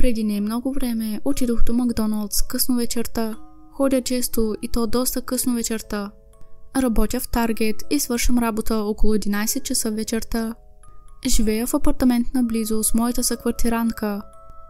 Преди не много време отидох до Макдоналдс късно вечерта. Ходя често и то доста късно вечерта. Работя в Таргет и свършам работа около 11 часа вечерта. Живея в апартамент наблизо с моята съквартирантка.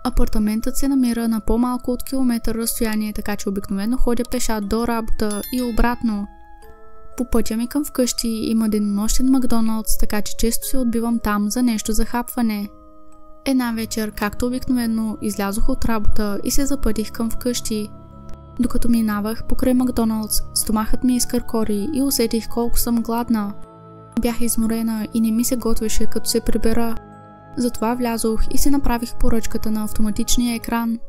Апартаментът се намира на по-малко от километър разстояние, така че обикновено ходя пеша до работа и обратно. По пътя ми към вкъщи има денонощен Макдоналдс, така че често се отбивам там за нещо за хапване. Една вечер, както обикновено, излязох от работа и се запътих към вкъщи. Докато минавах покрай Макдоналдс, стомахът ми изкъркори и усетих колко съм гладна. Бях изморена и не ми се готвеше като се прибера. Затова влязох и се направих поръчката на автоматичния екран.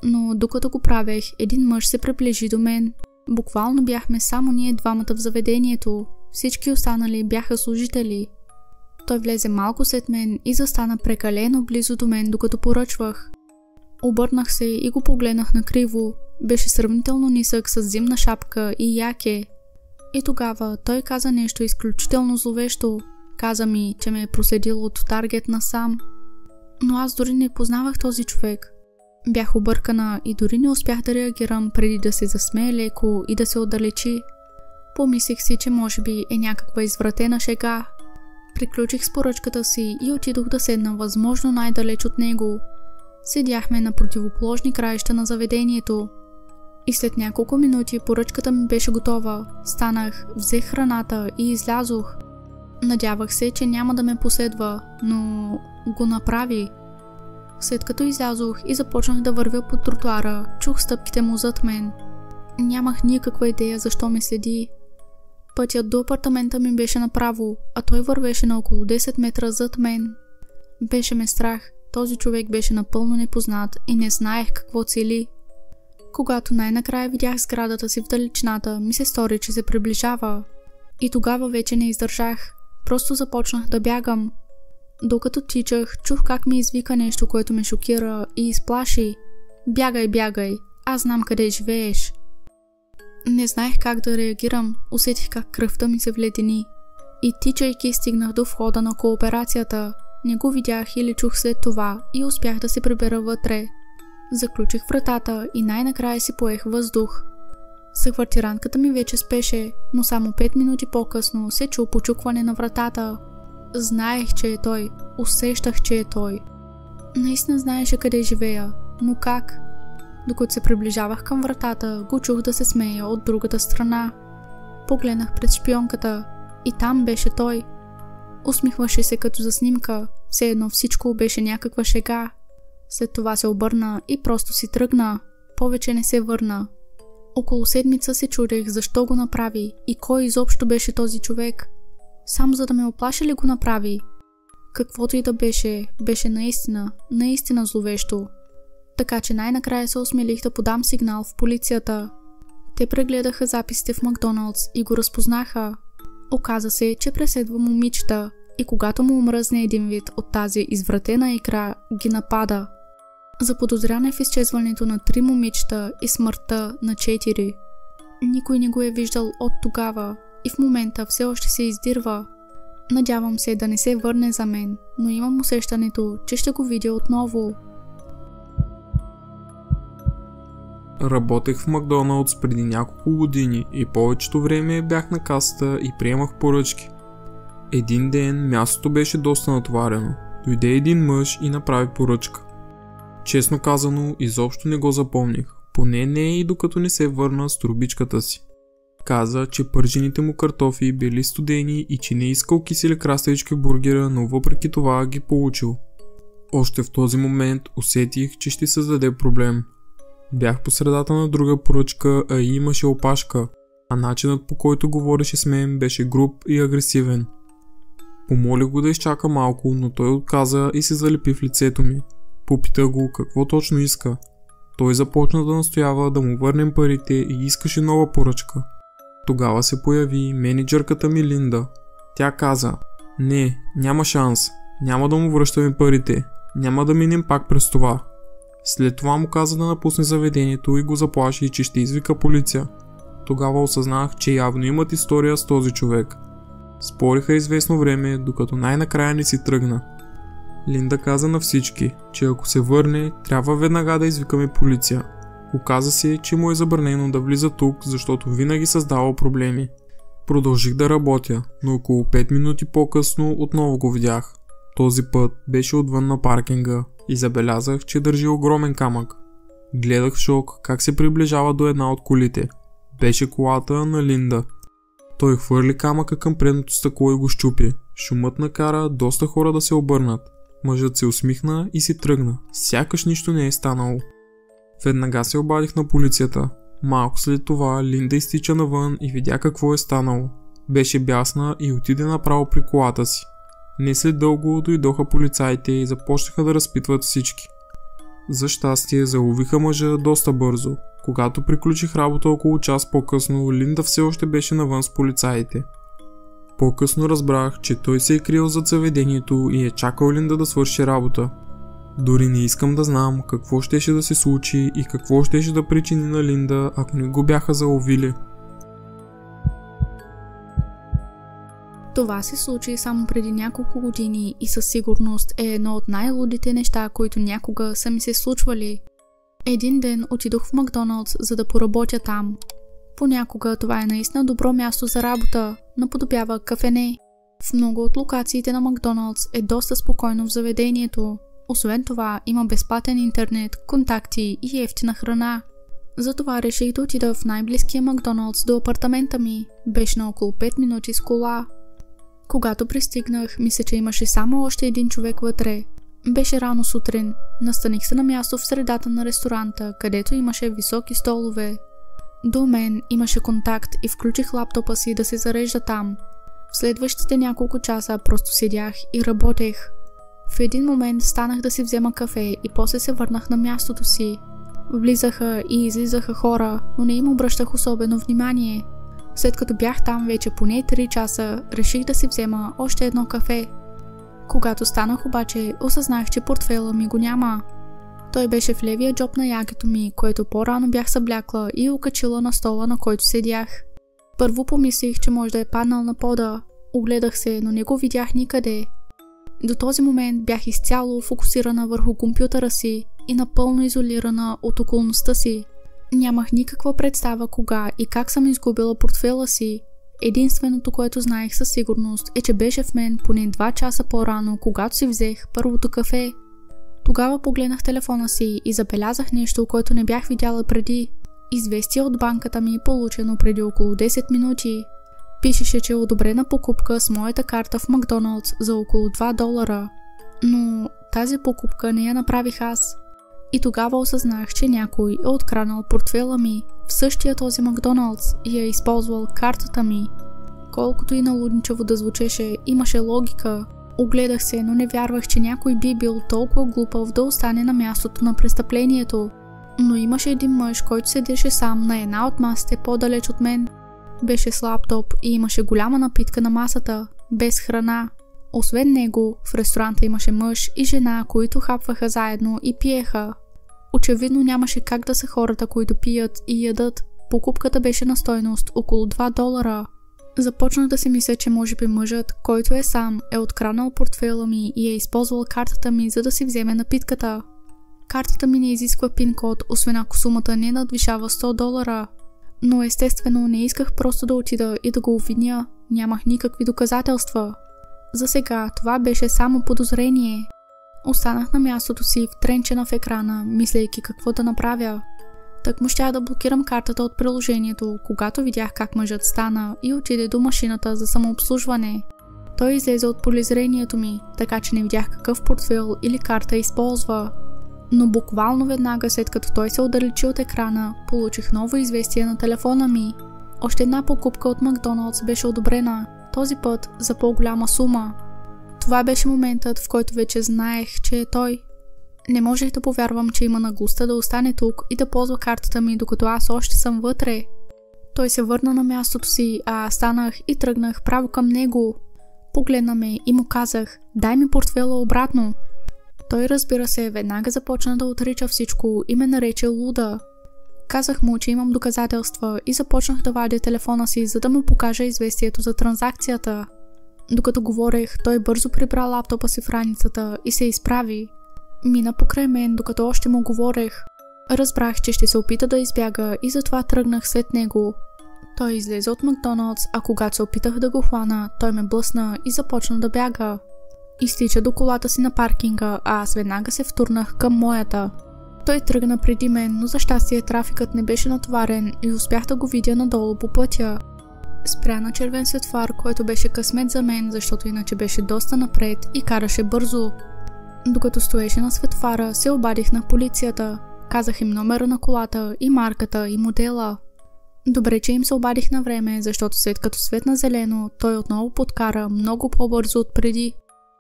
Но докато го правех, един мъж се приближи до мен. Буквално бяхме само ние двамата в заведението. Всички останали бяха служители. Той влезе малко след мен и застана прекалено близо до мен, докато поръчвах. Обърнах се и го погледнах накриво. Беше сравнително нисък с зимна шапка и яке. И тогава той каза нещо изключително зловещо. Каза ми, че ме е проследил от Таргет насам. Но аз дори не познавах този човек. Бях объркана и дори не успях да реагирам преди да се засмее леко и да се отдалечи. Помислих си, че може би е някаква извратена шега. Приключих с поръчката си и отидох да седна възможно най-далеч от него. Седяхме на противоположни краища на заведението. И след няколко минути поръчката ми беше готова. Станах, взех храната и излязох. Надявах се, че няма да ме последва, но го направи. След като излязох и започнах да вървя по тротуара, чух стъпките му зад мен. Нямах никаква идея защо ме следи. Пътят до апартамента ми беше направо, а той вървеше на около 10 метра зад мен. Беше ме страх. Този човек беше напълно непознат и не знаех какво цели. Когато най-накрая видях сградата си в далечината, ми се стори, че се приближава. И тогава вече не издържах. Просто започнах да бягам. Докато тичах, чух как ми извика нещо, което ме шокира и изплаши. Бягай, бягай, аз знам къде живееш. Не знаех как да реагирам, усетих как кръвта ми се вледени. И тичайки стигнах до входа на кооперацията. Не го видях или чух след това и успях да се прибера вътре. Заключих вратата и най-накрая си поех въздух. Съквартирантката ми вече спеше, но само 5 минути по-късно се чу почукване на вратата. Знаех, че е той. Усещах, че е той. Наистина знаеше къде живея, но как? Докато се приближавах към вратата, го чух да се смея от другата страна. Погледнах пред шпионката и там беше той. Усмихваше се като за снимка, все едно всичко беше някаква шега. След това се обърна и просто си тръгна. Повече не се върна. Около седмица се чудех защо го направи и кой изобщо беше този човек. Само за да ме оплаши ли го направи? Каквото и да беше, беше наистина зловещо. Така че най-накрая се осмелих да подам сигнал в полицията. Те прегледаха записите в Макдоналдс и го разпознаха. Оказа се, че преследва момичета и когато му омръзне един вид от тази извратена икра, ги напада. Заподозрян е в изчезването на 3 момичета и смъртта на 4. Никой не го е виждал от тогава и в момента все още се издирва. Надявам се да не се върне за мен, но имам усещането, че ще го видя отново. Работех в Макдоналдс преди няколко години и повечето време бях на касата и приемах поръчки. Един ден мястото беше доста натоварено. Дойде един мъж и направи поръчка. Честно казано, изобщо не го запомних. Поне не и докато не се върна с торбичката си. Каза, че пържените му картофи били студени и че не искал кисели краставички в бургера, но въпреки това ги получил. Още в този момент усетих, че ще създаде проблем. Бях по средата на друга поръчка, а и имаше опашка, а начинът по който говореше с мен беше груб и агресивен. Помолих го да изчака малко, но той отказа и се залепи в лицето ми. Попитах го какво точно иска. Той започна да настоява да му върнем парите и искаше нова поръчка. Тогава се появи мениджърката ми Линда. Тя каза: "Не, няма шанс. Няма да му връщаме парите. Няма да минем пак през това." След това му каза да напусне заведението и го заплаши, че ще извика полиция. Тогава осъзнах, че явно имат история с този човек. Спориха известно време, докато най-накрая не си тръгна. Линда каза на всички, че ако се върне, трябва веднага да извикаме полиция. Оказа се, че му е забранено да влиза тук, защото винаги създава проблеми. Продължих да работя, но около 5 минути по-късно отново го видях. Този път беше отвън на паркинга и забелязах, че държи огромен камък. Гледах в шок как се приближава до една от колите. Беше колата на Линда. Той хвърли камъка към предното стъкло и го щупи. Шумът накара доста хора да се обърнат. Мъжът се усмихна и си тръгна. Сякаш нищо не е станало. Веднага се обадих на полицията. Малко след това Линда изтича навън и видя какво е станало. Беше бясна и отиде направо при колата си. Не след дълго дойдоха полицаите и започнаха да разпитват всички. За щастие заловиха мъжа доста бързо. Когато приключих работа около час по-късно, Линда все още беше навън с полицаите. По-късно разбрах, че той се е криел зад заведението и е чакал Линда да свърши работа. Дори не искам да знам какво щеше да се случи и какво щеше да причини на Линда, ако не го бяха заловили. Това се случи само преди няколко години и със сигурност е едно от най-лудите неща, които някога са ми се случвали. Един ден отидох в Макдоналдс, за да поработя там. Понякога това е наистина добро място за работа, наподобява кафене. В много от локациите на Макдоналдс е доста спокойно в заведението. Освен това има безплатен интернет, контакти и евтина храна. Затова реших да отида в най-близкия Макдоналдс до апартамента ми. Беше на около 5 минути с кола. Когато пристигнах, мисля, че имаше само още един човек вътре. Беше рано сутрин. Настаних се на място в средата на ресторанта, където имаше високи столове. До мен имаше контакт и включих лаптопа си да се зарежда там. В следващите няколко часа просто седях и работех. В един момент станах да си взема кафе и после се върнах на мястото си. Влизаха и излизаха хора, но не им обръщах особено внимание. След като бях там вече поне 3 часа, реших да си взема още едно кафе. Когато станах обаче, осъзнах, че портфейла ми го няма. Той беше в левия джоб на якето ми, което по-рано бях съблякла и окачила на стола, на който седях. Първо помислих, че може да е паднал на пода. Огледах се, но не го видях никъде. До този момент бях изцяло фокусирана върху компютъра си и напълно изолирана от околността си. Нямах никаква представа кога и как съм изгубила портфейла си. Единственото, което знаех със сигурност е, че беше в мен поне 2 часа по-рано, когато си взех първото кафе. Тогава погледнах телефона си и забелязах нещо, което не бях видяла преди. Известие от банката ми, получено преди около 10 минути. Пишеше, че е одобрена покупка с моята карта в Макдоналдс за около $2. Но тази покупка не я направих аз. И тогава осъзнах, че някой е откраднал портфейла ми в същия този Макдоналдс и е използвал картата ми. Колкото и налудничево да звучеше, имаше логика. Огледах се, но не вярвах, че някой би бил толкова глупав да остане на мястото на престъплението. Но имаше един мъж, който седеше сам на една от масите по-далеч от мен. Беше с лаптоп и имаше голяма напитка на масата, без храна. Освен него, в ресторанта имаше мъж и жена, които хапваха заедно и пиеха. Очевидно нямаше как да са хората, които пият и ядат. Покупката беше на стойност около $2. Започнах да си мисля, че може би мъжът, който е сам, е откраднал портфейла ми и е използвал картата ми, за да си вземе напитката. Картата ми не изисква пин-код, освен ако сумата не надвишава $100. Но естествено не исках просто да отида и да го обвиня. Нямах никакви доказателства. За сега това беше само подозрение. Останах на мястото си, втренчена в екрана, мислейки какво да направя. Тъкмо щях да блокирам картата от приложението, когато видях как мъжът стана и отиде до машината за самообслужване. Той излезе от полезрението ми, така че не видях какъв портфейл или карта използва. Но буквално веднага след като той се отдалечи от екрана, получих ново известие на телефона ми. Още една покупка от Макдоналдс беше одобрена, този път за по-голяма сума. Това беше моментът, в който вече знаех, че е той. Не можех да повярвам, че има наглостта да остане тук и да ползва картата ми, докато аз още съм вътре. Той се върна на мястото си, а аз станах и тръгнах право към него. Погледна ме и му казах: "Дай ми портфейла обратно." Той, разбира се, веднага започна да отрича всичко и ме нарече луда. Казах му, че имам доказателства и започнах да вадя телефона си, за да му покажа известието за транзакцията. Докато говорех, той бързо прибра лаптопа си в раницата и се изправи. Мина покрай мен, докато още му говорех. Разбрах, че ще се опита да избяга и затова тръгнах след него. Той излезе от Макдоналдс, а когато се опитах да го хвана, той ме блъсна и започна да бяга. Изтича до колата си на паркинга, а аз веднага се втурнах към моята. Той тръгна преди мен, но за щастие трафикът не беше натоварен и успях да го видя надолу по пътя. Спря на червен светофар, който беше късмет за мен, защото иначе беше доста напред и караше бързо. Докато стоеше на светофара, се обадих на полицията. Казах им номера на колата и марката и модела. Добре, че им се обадих на време, защото след като светна зелено, той отново подкара много по-бързо от преди.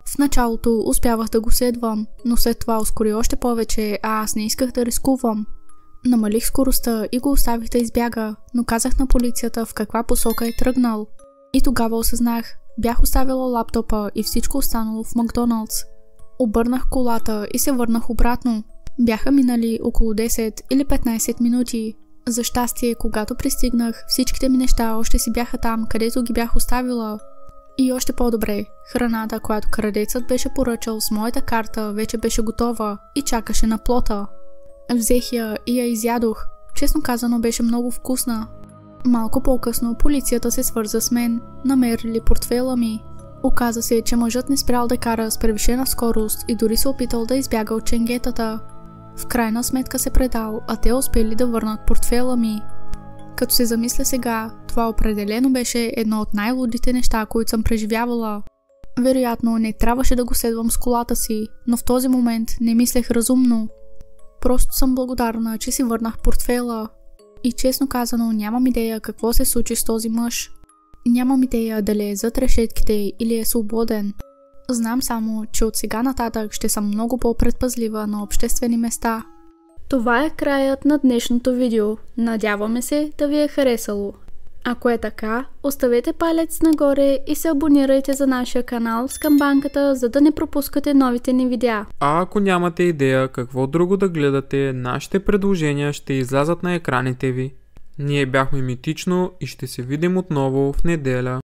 В началото успявах да го следвам, но след това ускори още повече, а аз не исках да рискувам. Намалих скоростта и го оставих да избяга, но казах на полицията в каква посока е тръгнал. И тогава осъзнах, бях оставила лаптопа и всичко останало в Макдоналдс. Обърнах колата и се върнах обратно. Бяха минали около 10 или 15 минути. За щастие, когато пристигнах, всичките ми неща още си бяха там, където ги бях оставила. И още по-добре, храната, която крадецът беше поръчал с моята карта, вече беше готова и чакаше на плота. Взех я и я изядох. Честно казано, беше много вкусна. Малко по-късно полицията се свърза с мен, намерили портфела ми. Оказа се, че мъжът не спрял да кара с превишена скорост и дори се опитал да избяга от ченгетата. В крайна сметка се предал, а те успели да върнат портфела ми. Като се замисля сега, това определено беше едно от най-лудите неща, които съм преживявала. Вероятно не трябваше да го следвам с колата си, но в този момент не мислех разумно. Просто съм благодарна, че си върнах портфела. И честно казано, нямам идея какво се случи с този мъж. Нямам идея дали е зад решетките или е свободен. Знам само, че от сега нататък ще съм много по-предпазлива на обществени места. Това е краят на днешното видео. Надяваме се да ви е харесало. Ако е така, оставете палец нагоре и се абонирайте за нашия канал с камбанката, за да не пропускате новите ни видеа. А ако нямате идея какво друго да гледате, нашите предложения ще излязат на екраните ви. Ние бяхме Митично и ще се видим отново в неделя.